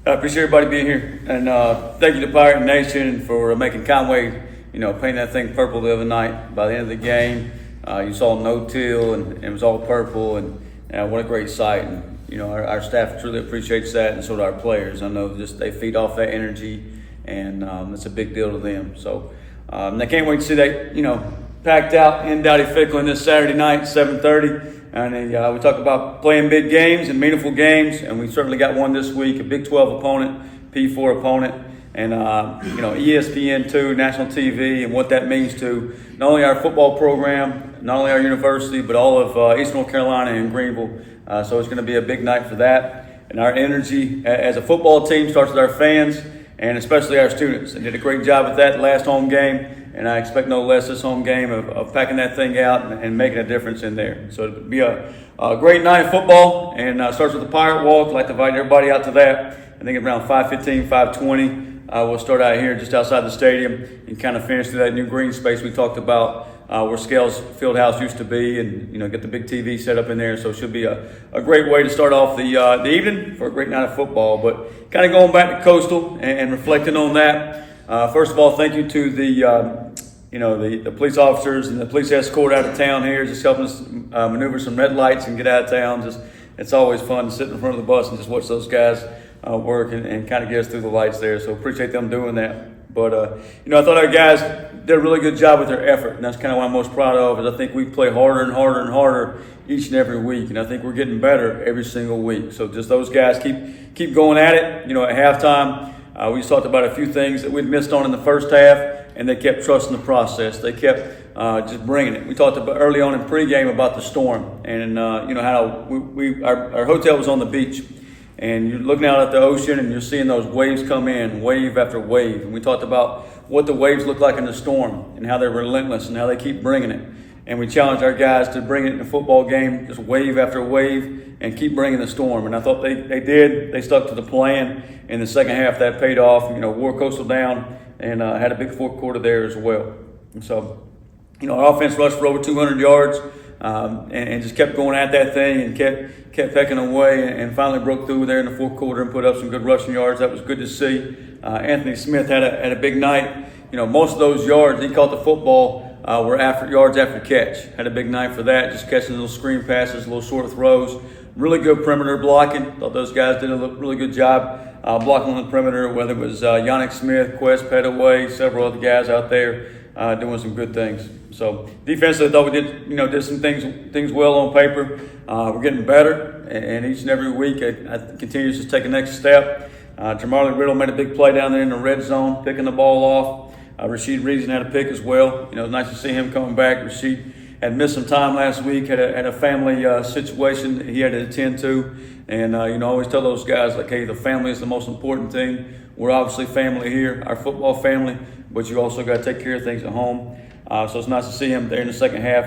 I appreciate everybody being here, and thank you to Pirate Nation for making Conway, painting that thing purple the other night. By the end of the game, you saw no till, and it was all purple, and what a great sight. And our staff truly appreciates that, and so do our players. I know just they feed off that energy, and it's a big deal to them. So I can't wait to see that, packed out in Dowdy-Ficklin this Saturday night, 7:30. And we talk about playing big games and meaningful games, and we certainly got one this week, a Big 12 opponent, P4 opponent, and ESPN2, national TV, and what that means to not only our football program, not only our university, but all of East North Carolina and Greenville. So it's going to be a big night for that. And our energy as a football team starts with our fans and especially our students. They did a great job with that last home game. And I expect no less this home game of packing that thing out and making a difference in there. So it'll be a great night of football, and starts with the Pirate Walk. I'd like to invite everybody out to that. I think around 5:15, 5:20, we'll start out here just outside the stadium and kind of finish through that new green space we talked about where Scales Fieldhouse used to be, and get the big TV set up in there. So it should be a great way to start off the evening for a great night of football. But kind of going back to Coastal and reflecting on that. First of all, thank you to the police officers and the police escort out of town here, just helping us maneuver some red lights and get out of town. It's always fun to sit in front of the bus and just watch those guys work and kind of get us through the lights there. So appreciate them doing that. But I thought our guys did a really good job with their effort, and that's kind of what I'm most proud of. Is I think we play harder and harder and harder each and every week, and I think we're getting better every single week. So just those guys keep going at it. At halftime. We just talked about a few things that we'd missed on in the first half, and they kept trusting the process. They kept just bringing it. We talked about early on in pregame about the storm, and how our hotel was on the beach, and you're looking out at the ocean, and you're seeing those waves come in, wave after wave. And we talked about what the waves look like in the storm, and how they're relentless, and how they keep bringing it. And we challenged our guys to bring it in a football game, just wave after wave, and keep bringing the storm. And I thought they did. They stuck to the plan. In the second half, that paid off. Wore Coastal down and had a big fourth quarter there as well. And so, our offense rushed for over 200 yards and just kept going at that thing and kept pecking away and finally broke through there in the fourth quarter and put up some good rushing yards. That was good to see. Anthony Smith had a big night. Most of those yards, he caught the football, were yards after catch. Had a big night for that, just catching little screen passes, little short throws. Really good perimeter blocking. Thought those guys did a really good job blocking on the perimeter, whether it was Yannick Smith, Quest Petaway, several other guys out there doing some good things. So defensively, I thought we did some things well on paper. We're getting better, and each and every week I continue to take the next step. Jamarly Riddle made a big play down there in the red zone, picking the ball off. Rasheed Reason had a pick as well. It was nice to see him coming back. Rasheed had missed some time last week, had a family situation that he had to attend to. And, always tell those guys, like, hey, the family is the most important thing. We're obviously family here, our football family, but you also got to take care of things at home. So it's nice to see him there in the second half,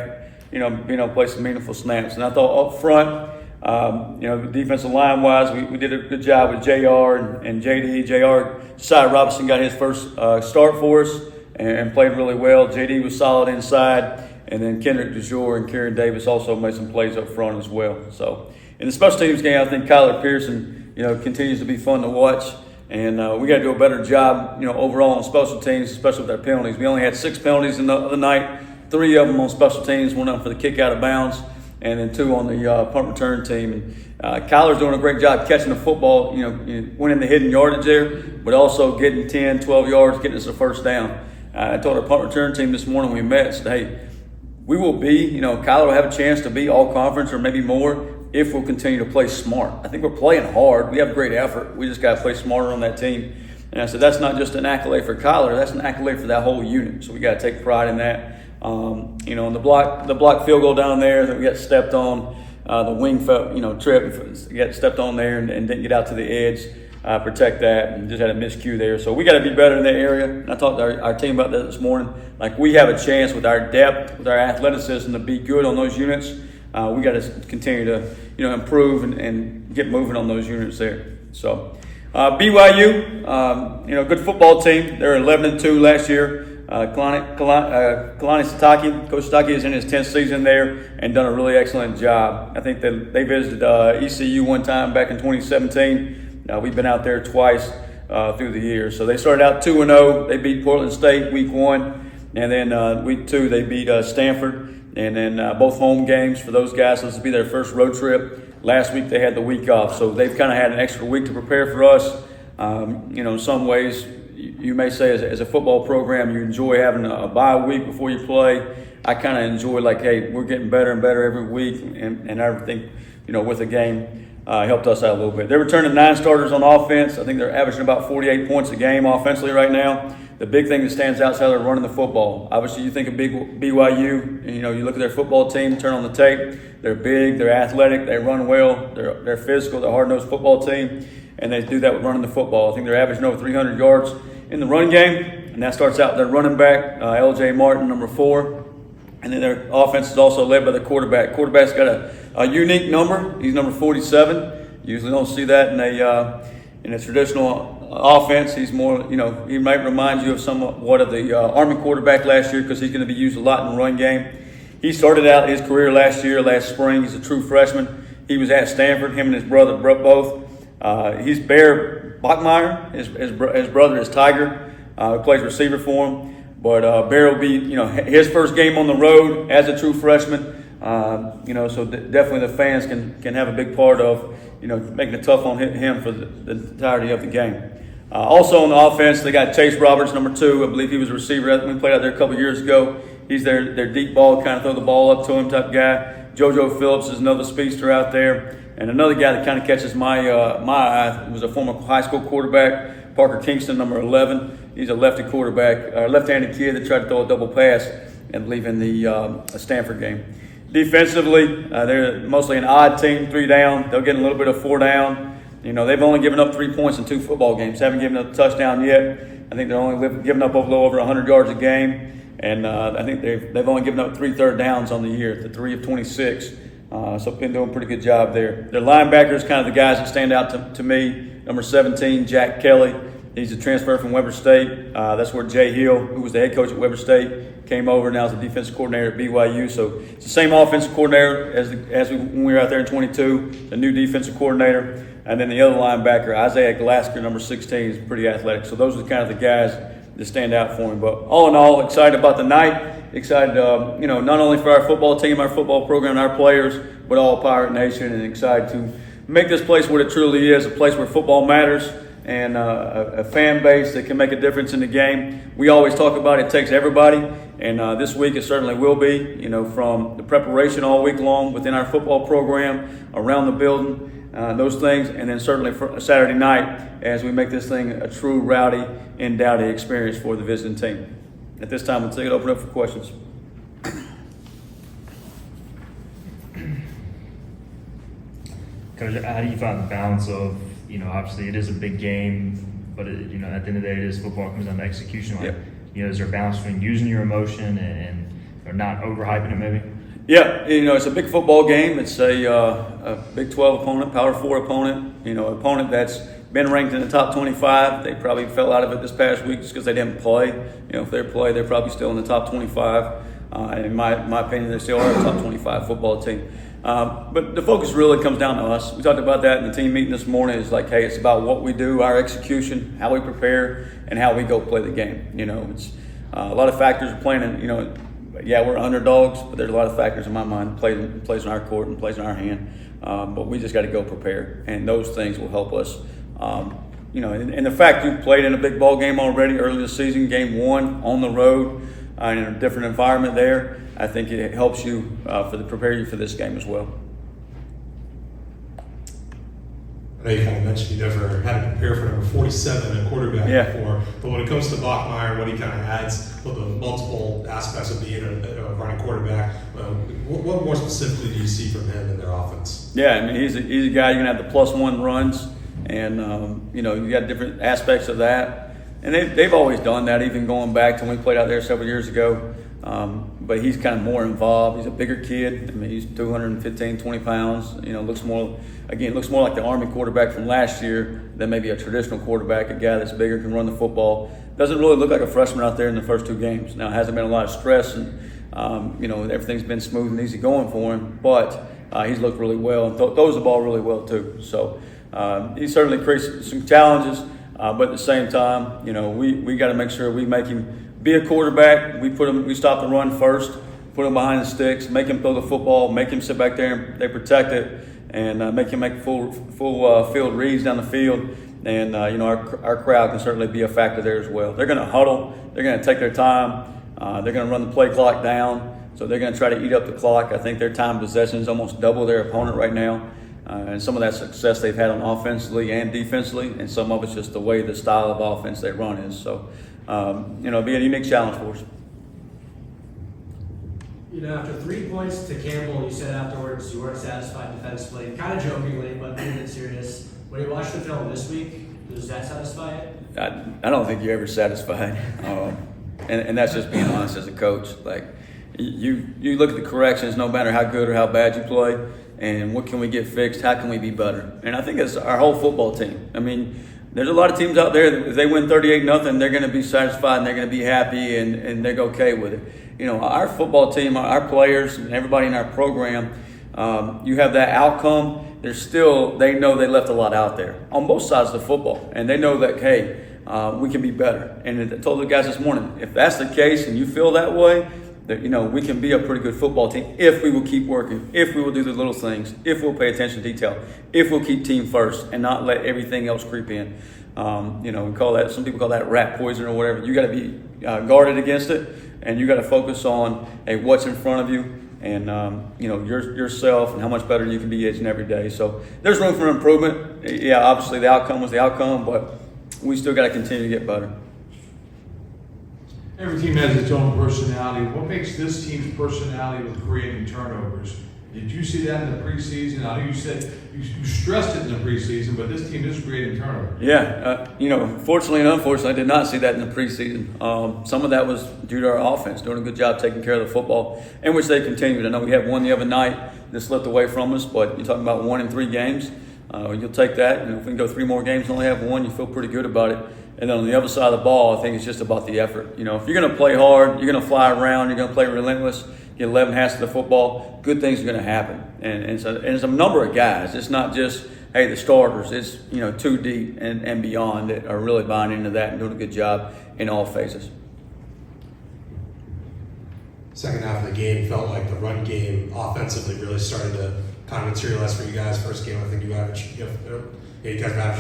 being able to play some meaningful snaps. And I thought up front, defensive line-wise, we did a good job with JR and JD. Josiah Robinson got his first start for us and played really well. JD was solid inside. And then Kendrick DeJour and Kieran Davis also made some plays up front as well. So in the special teams game, I think Kyler Pearson, continues to be fun to watch. And we got to do a better job, overall on special teams, especially with our penalties. We only had 6 penalties in the other night, 3 of them on special teams, 1 of them for the kick out of bounds, and then 2 on the punt return team. And Kyler's doing a great job catching the football, winning the hidden yardage there, but also getting 10, 12 yards, getting us a first down. I told our punt return team this morning when we met, said, hey, we will be, Kyler will have a chance to be all conference or maybe more if we'll continue to play smart. I think we're playing hard. We have great effort. We just got to play smarter on that team. And I said, that's not just an accolade for Kyler. That's an accolade for that whole unit. So we got to take pride in that. On the block field goal down there that we got stepped on, the wing trip, we got stepped on there and didn't get out to the edge. Protect that, and just had a miscue there. So we got to be better in that area. And I talked to our team about that this morning. Like, we have a chance with our depth, with our athleticism to be good on those units. We got to continue to, improve and get moving on those units there. So BYU, good football team. They're 11-2 last year. Kalani Sitake, Coach Sitake is in his 10th season there and done a really excellent job. I think that they visited ECU one time back in 2017. we've been out there twice through the years. So they started out 2-0. They beat Portland State week 1, and then week 2 they beat Stanford. And then both home games for those guys. So this will be their first road trip. Last week they had the week off, so they've kind of had an extra week to prepare for us. In some ways, you may say as a football program, you enjoy having a bye week before you play. I kind of enjoy hey, we're getting better and better every week, and everything, with the game helped us out a little bit. They're returning 9 starters on offense. I think they're averaging about 48 points a game offensively right now. The big thing that stands out is how they're running the football. Obviously, you think of BYU, and, you look at their football team, turn on the tape. They're big, they're athletic, they run well, they're physical, they're a hard-nosed football team, and they do that with running the football. I think they're averaging over 300 yards in the run game, and that starts out with their running back, L.J. Martin, number 4. And then their offense is also led by the quarterback. Quarterback's got a unique number. He's number 47. You usually don't see that in a traditional offense. He's more, he might remind you of somewhat of the Army quarterback last year because he's going to be used a lot in the run game. He started out his career last spring. He's a true freshman. He was at Stanford, him and his brother both. He's Bear Bachmeyer. His brother is Tiger, who plays receiver for him. But Bear will be, his first game on the road as a true freshman. So definitely the fans can have a big part of, making it tough on him for the entirety of the game. Also on the offense, they got Chase Roberts, number 2. I believe he was a receiver. We played out there a couple years ago. He's their deep ball, kind of throw the ball up to him type guy. JoJo Phillips is another speedster out there. And another guy that kind of catches my eye was a former high school quarterback, Parker Kingston, number 11. He's a left-handed kid that tried to throw a double pass, I believe, in the Stanford game. Defensively, they're mostly an odd team, 3 down. They'll get a little bit of 4 down. They've only given up 3 points in 2 football games. Haven't given up a touchdown yet. I think they're only giving up a little over 100 yards a game. And I think they've only given up 3 third downs on the year, the 3 of 26. So been doing a pretty good job there. Their linebackers, kind of the guys that stand out to me. Number 17, Jack Kelly. He's a transfer from Weber State. That's where Jay Hill, who was the head coach at Weber State, came over. Now is the defensive coordinator at BYU. So it's the same offensive coordinator when we were out there in 22, the new defensive coordinator. And then the other linebacker, Isaiah Glasker, number 16, is pretty athletic. So those are kind of the guys that stand out for him. But all in all, excited about the night. Excited, not only for our football team, our football program, our players, but all Pirate Nation, and excited to make this place what it truly is, a place where football matters, and a fan base that can make a difference in the game. We always talk about it takes everybody, and this week it certainly will be, from the preparation all week long within our football program, around the building, those things, and then certainly for Saturday night as we make this thing a true rowdy and dowdy experience for the visiting team. At this time, we'll take it open up for questions. Coach, how do you find the balance of, obviously it is a big game, but at the end of the day, it is football. It comes down to execution. Yep. Is there a balance between using your emotion and or not overhyping it maybe? Yeah, it's a big football game. It's a Big 12 opponent, Power 4 opponent, opponent that's been ranked in the top 25. They probably fell out of it this past week just because they didn't play. If they play, they're probably still in the top 25. And in my opinion, they still are a top 25 football team. But the focus really comes down to us. We talked about that in the team meeting this morning. It's like, hey, it's about what we do, our execution, how we prepare, and how we go play the game. It's a lot of factors are playing in, yeah, we're underdogs, but there's a lot of factors in my mind plays in our court and plays in our hand. But we just got to go prepare, and those things will help us. And the fact you played in a big ball game already early this season, game 1 on the road, in a different environment there, I think it helps you prepare you for this game as well. I know you kind of mentioned you never had to prepare for number 47 at quarterback before, but when it comes to Bachmeyer, what he kind of adds with the multiple aspects of being a running quarterback, what more specifically do you see from him in their offense? Yeah, I mean, he's a guy you're going to have the +1 runs, and, you got different aspects of that. And they've always done that, even going back to when we played out there several years ago. But he's kind of more involved. He's a bigger kid. I mean, he's 215, 20 pounds. Looks more like the Army quarterback from last year than maybe a traditional quarterback, a guy that's bigger, can run the football. Doesn't really look like a freshman out there in the first 2 games. Now, it hasn't been a lot of stress, and, everything's been smooth and easy going for him. But he's looked really well and throws the ball really well, too. So he certainly creates some challenges, but at the same time, we got to make sure we make him be a quarterback. We stop the run first, put him behind the sticks, make him throw the football, make him sit back there and they protect it, and make him make full field reads down the field. And our crowd can certainly be a factor there as well. They're going to huddle. They're going to take their time. They're going to run the play clock down. So they're going to try to eat up the clock. I think their time possession is almost double their opponent right now. And some of that success they've had on offensively and defensively, and some of it's just the way the style of offense they run is. So, it'll be a unique challenge for us. After 3 points to Campbell, you said afterwards you weren't satisfied defensively, kind of jokingly, but being a bit serious. When you watch the film this week, does that satisfy it? I don't think you're ever satisfied. And that's just being honest as a coach. Like, you look at the corrections, no matter how good or how bad you play, and what can we get fixed? How can we be better? And I think it's our whole football team. I mean, there's a lot of teams out there that if they win 38-0, they're going to be satisfied and they're going to be happy and they're okay with it. Our football team, our players, and everybody in our program, you have that outcome. They know they left a lot out there on both sides of the football, and they know that, hey, we can be better. And I told the guys this morning, if that's the case and you feel that way, that we can be a pretty good football team if we will keep working, if we will do the little things, if we'll pay attention to detail, if we'll keep team first and not let everything else creep in. We call that, some people call that rat poison or whatever. You got to be guarded against it, and you got to focus on what's in front of you. And yourself and how much better you can be each and every day. So there's room for improvement. Yeah, obviously the outcome was the outcome, but we still got to continue to get better. Every team has its own personality. What makes this team's personality with creating turnovers? Did you see that in the preseason? I know you said you stressed it in the preseason, but this team is creating turnovers. Yeah, fortunately and unfortunately, I did not see that in the preseason. Some of that was due to our offense doing a good job taking care of the football, in which they continued. I know we had one the other night that slipped away from us, but you're talking about 1 in 3 games. You'll take that. If we can go 3 more games and only have 1, you feel pretty good about it. And then on the other side of the ball, I think it's just about the effort. If you're going to play hard, you're going to fly around, you're going to play relentless, get 11 halves of the football, good things are going to happen. And it's a number of guys. It's not just, hey, the starters. It's, 2 deep and beyond that are really buying into that and doing a good job in all phases. Second half of the game felt like the run game offensively really started to kind of materialize for you guys. First game, I think you guys averaged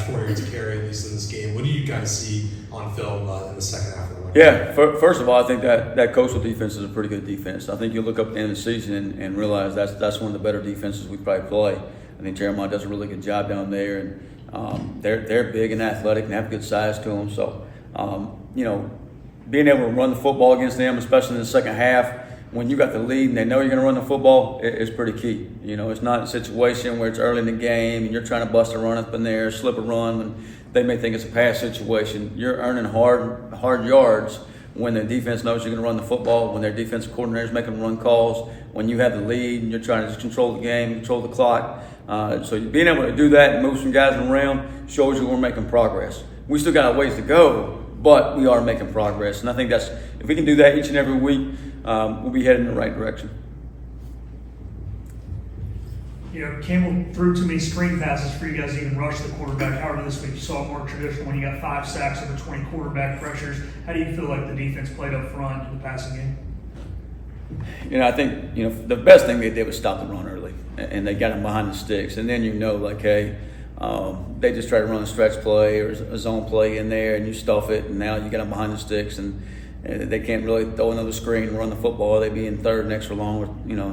4 yards a carry at least in this game. What do you guys see on film in the second half of the run? Yeah, first of all, I think that coastal defense is a pretty good defense. I think you look up at the end of the season and realize that's one of the better defenses we probably play. I think Jeremiah does a really good job down there, and they're big and athletic and have good size to them. So, being able to run the football against them, especially in the second half, when you got the lead and they know you're going to run the football, is pretty key. It's not a situation where it's early in the game and you're trying to bust a run up in there, slip a run, and they may think it's a pass situation. You're earning hard yards when the defense knows you're going to run the football, when their defensive coordinator's making run calls, when you have the lead and you're trying to just control the game, control the clock. So being able to do that and move some guys around shows you we're making progress. We still got a ways to go, but we are making progress. And I think if we can do that each and every week, we'll be heading in the right direction. Campbell threw too many screen passes for you guys to even rush the quarterback. However, this week you saw it more traditional when you got 5 sacks over 20 quarterback pressures. How do you feel like the defense played up front in the passing game? I think, the best thing they did was stop the run early, and they got them behind the sticks. And then they just try to run a stretch play or a zone play in there, and you stuff it, and now you got them behind the sticks, and they can't really throw another screen and run the football. They'd be in third and extra long with,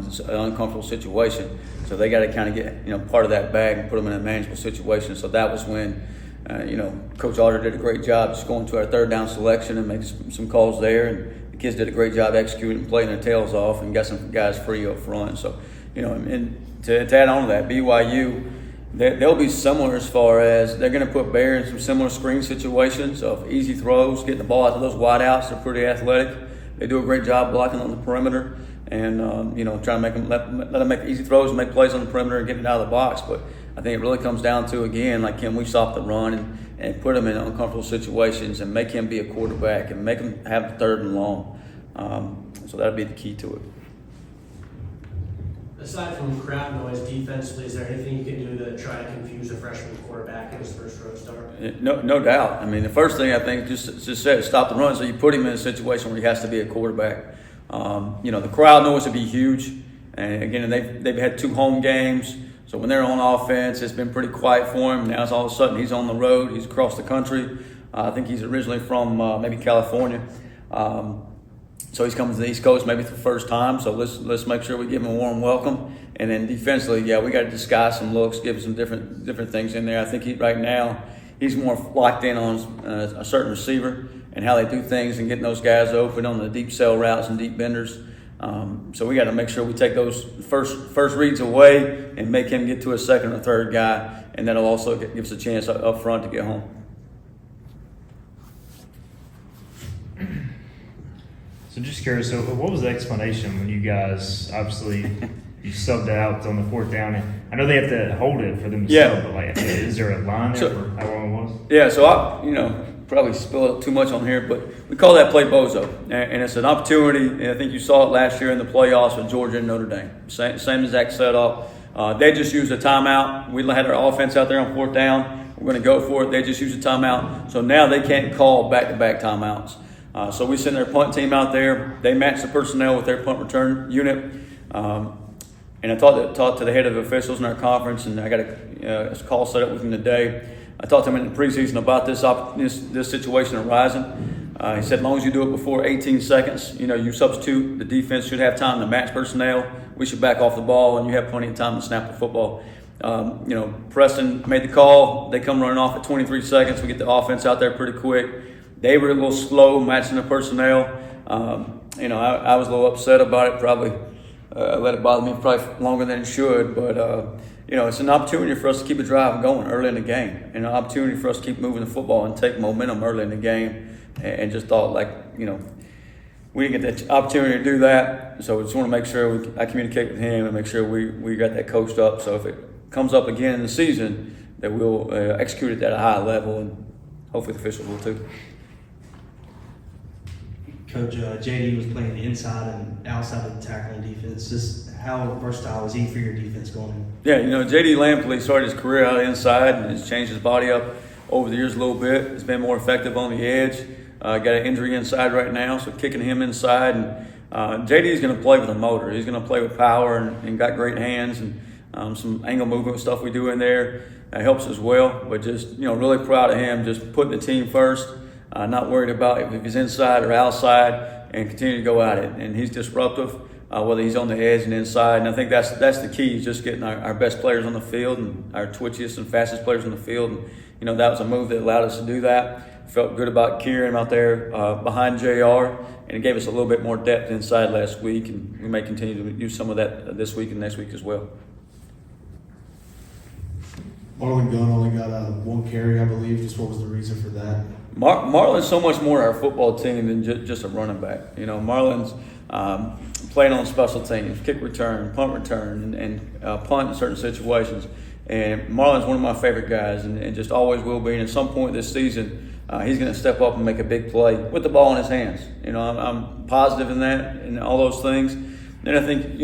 it's an uncomfortable situation. So they got to kind of get, part of that bag and put them in a manageable situation. So that was when, Coach Alder did a great job just going to our third down selection and making some calls there. And the kids did a great job executing and playing their tails off and got some guys free up front. So, and to add on to that, BYU, they'll be similar as far as they're going to put Bear in some similar screen situations of easy throws, getting the ball out to those wideouts. They're pretty athletic. They do a great job blocking on the perimeter and, trying to make them, let them make easy throws and make plays on the perimeter and get it out of the box. But I think it really comes down to, again, can we stop the run and put him in uncomfortable situations and make him be a quarterback and make him have the third and long. So that'd be the key to it. Aside from crowd noise defensively, is there anything you can do to try to confuse a freshman quarterback in his first road start? No doubt. I mean, the first thing I think just said stop the run, so you put him in a situation where he has to be a quarterback. The crowd noise would be huge, and again, they've had 2 home games, so when they're on offense, it's been pretty quiet for him. Now it's all of a sudden he's on the road, he's across the country. I think he's originally from maybe California. So he's coming to the East Coast maybe for the first time. So let's make sure we give him a warm welcome. And then defensively, we got to disguise some looks, give him some different things in there. I think right now he's more locked in on a certain receiver and how they do things and getting those guys open on the deep sell routes and deep benders. So we got to make sure we take those first reads away and make him get to a second or third guy, and that'll also give us a chance up front to get home. So just curious, so what was the explanation when you guys, obviously, you subbed out on the 4th down? And I know they have to hold it for them to sub, but is there a line there for how long it was? Yeah, so I probably spilled too much on here, but we call that play bozo. And it's an opportunity, and I think you saw it last year in the playoffs with Georgia and Notre Dame. Same exact setup. They just used a timeout. We had our offense out there on 4th down. We're going to go for it. They just used a timeout. So now they can't call back-to-back timeouts. So we send their punt team out there. They match the personnel with their punt return unit. And I talked to the head of officials in our conference, and I got a call set up with him today. I talked to him in the preseason about this situation arising. He said, as long as you do it before 18 seconds, you substitute. The defense should have time to match personnel. We should back off the ball, and you have plenty of time to snap the football. Preston made the call. They come running off at 23 seconds. We get the offense out there pretty quick. They were a little slow matching the personnel. I was a little upset about it. Probably let it bother me probably longer than it should. But, it's an opportunity for us to keep a drive going early in the game, and an opportunity for us to keep moving the football and take momentum early in the game. And just thought, we didn't get the opportunity to do that. So we just want to make sure I communicate with him and make sure we got that coached up. So if it comes up again in the season, that we'll execute it at a high level, and hopefully the officials will too. Coach, JD was playing inside and outside of the tackling defense. Just how versatile is he for your defense going in? Yeah, JD Lampley started his career out inside and has changed his body up over the years a little bit. He's been more effective on the edge. Got an injury inside right now, so kicking him inside. And JD is going to play with a motor. He's going to play with power and got great hands, and some angle movement stuff we do in there helps as well. But just, really proud of him, just putting the team first. Not worried about if he's inside or outside, and continue to go at it. And he's disruptive, whether he's on the edge and inside. And I think that's the key, is just getting our best players on the field and our twitchiest and fastest players on the field. And, that was a move that allowed us to do that. Felt good about Kieran out there behind JR, and it gave us a little bit more depth inside last week. And we may continue to use some of that this week and next week as well. Marlon Gunn only got 1 carry, I believe. Just what was the reason for that? Marlon's so much more our football team than just a running back. Marlon's playing on special teams, kick return, punt return, and punt in certain situations. And Marlon's one of my favorite guys, and just always will be. And at some point this season, he's going to step up and make a big play with the ball in his hands. I'm positive in that and all those things. And I think,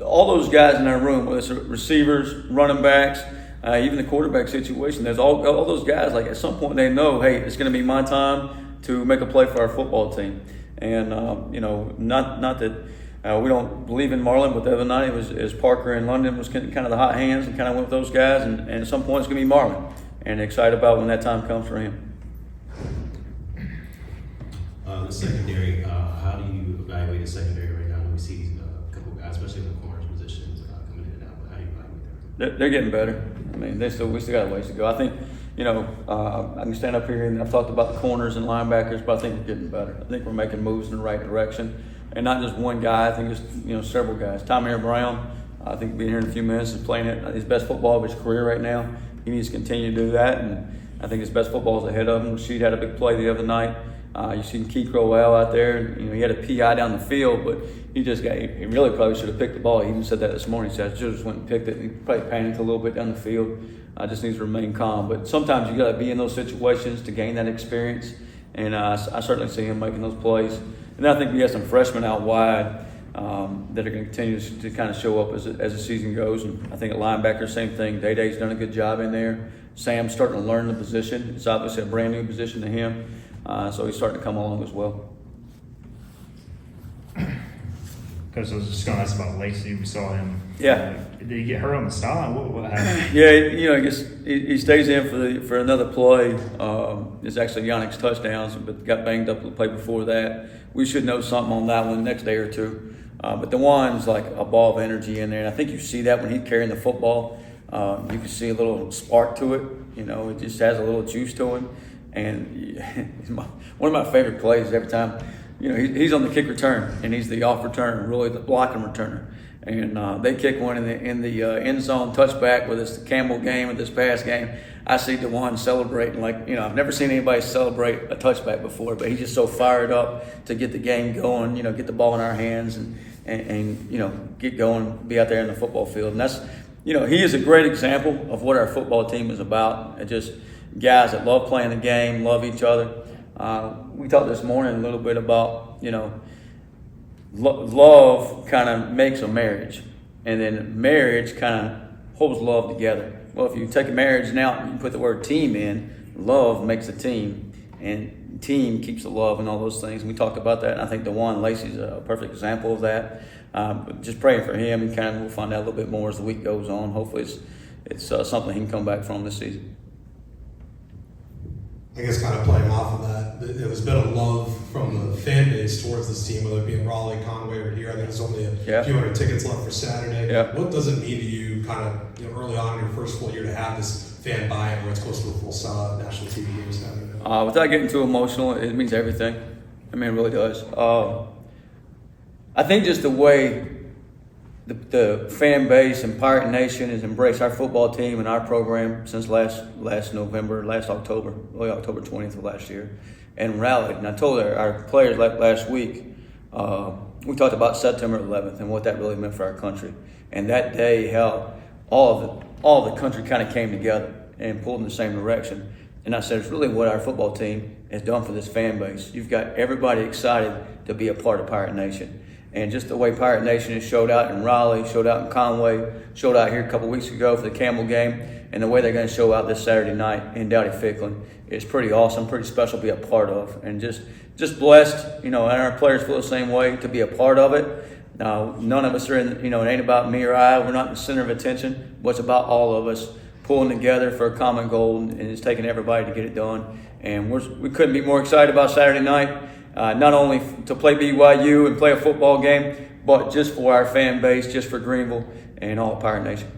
all those guys in our room, whether it's receivers, running backs, even the quarterback situation, there's all those guys, at some point they know, hey, it's going to be my time to make a play for our football team. And, not that we don't believe in Marlon, but the other night it was Parker and London was kind of the hot hands and kind of went with those guys. And at some point it's going to be Marlon. And excited about when that time comes for him. The secondary, how do you evaluate the secondary right now? We see a couple guys, especially in the corners positions, coming in and out. But how do you evaluate them? They're getting better. I mean, we still got a ways to go. I think, I can stand up here and I've talked about the corners and linebackers, but I think we're getting better. I think we're making moves in the right direction, and not just one guy. I think it's several guys. Tyler Brown, I think being here in a few minutes is playing his best football of his career right now. He needs to continue to do that, and I think his best football is ahead of him. She'd had a big play the other night. You seen Keith Crowell out there. He had a PI down the field, but he really probably should have picked the ball. He even said that this morning. He said, I should have just went and picked it. He probably panicked a little bit down the field. Just needs to remain calm. But sometimes you got to be in those situations to gain that experience. And I certainly see him making those plays. And I think we have some freshmen out wide that are going to continue to kind of show up as the season goes. And I think at linebacker, same thing. Day-Day's done a good job in there. Sam's starting to learn the position. It's obviously a brand new position to him, so he's starting to come along as well. Coach, I was just going to ask about Lacey. We saw him. Yeah. Did he get hurt on the sideline? What happened? Yeah, I guess he stays in for another play. It's actually Yannick's touchdowns, but got banged up the play before that. We should know something on that one the next day or two. But the one's like a ball of energy in there, and I think you see that when he's carrying the football. You can see a little spark to it. It just has a little juice to him. And one of my favorite plays every time. He's on the kick return, and he's the off returner, really the blocking returner. And they kick one in the end zone touchback, whether it's the Campbell game or this past game. I see DeJuan celebrating I've never seen anybody celebrate a touchback before, but he's just so fired up to get the game going, get the ball in our hands and get going, be out there in the football field. And that's, he is a great example of what our football team is about. It's just guys that love playing the game, love each other. We talked this morning a little bit about, love kind of makes a marriage, and then marriage kind of holds love together. Well, if you take a marriage now and you put the word team in, love makes a team, and team keeps the love and all those things. And we talked about that, and I think DeJuan Lacey's a perfect example of that. But just praying for him, and kind of we'll find out a little bit more as the week goes on. Hopefully it's something he can come back from this season. I guess kind of playing off of that, there's been a love from the fan base towards this team, whether it be in Raleigh, Conway, or here. I think there's only a few hundred tickets left for Saturday. Yeah. What does it mean to you kind of early on in your first full year to have this fan buy-in where it's close to a full sellout national TV games now? Without getting too emotional, it means everything. I mean, it really does. I think just the way the fan base and Pirate Nation has embraced our football team and our program since last October, really October 20th of last year, and rallied. And I told our players last week, we talked about September 11th and what that really meant for our country. And that day, how all of the country kind of came together and pulled in the same direction. And I said, it's really what our football team has done for this fan base. You've got everybody excited to be a part of Pirate Nation. And just the way Pirate Nation has showed out in Raleigh, showed out in Conway, showed out here a couple weeks ago for the Campbell game, and the way they're going to show out this Saturday night in Dowdy-Ficklin is pretty awesome, pretty special to be a part of. And just blessed, and our players feel the same way to be a part of it. None of us are in, it ain't about me or I. We're not in the center of attention. But it's about all of us pulling together for a common goal, and it's taking everybody to get it done. And we couldn't be more excited about Saturday night. Not only to play BYU and play a football game, but just for our fan base, just for Greenville and all of Pirate Nation.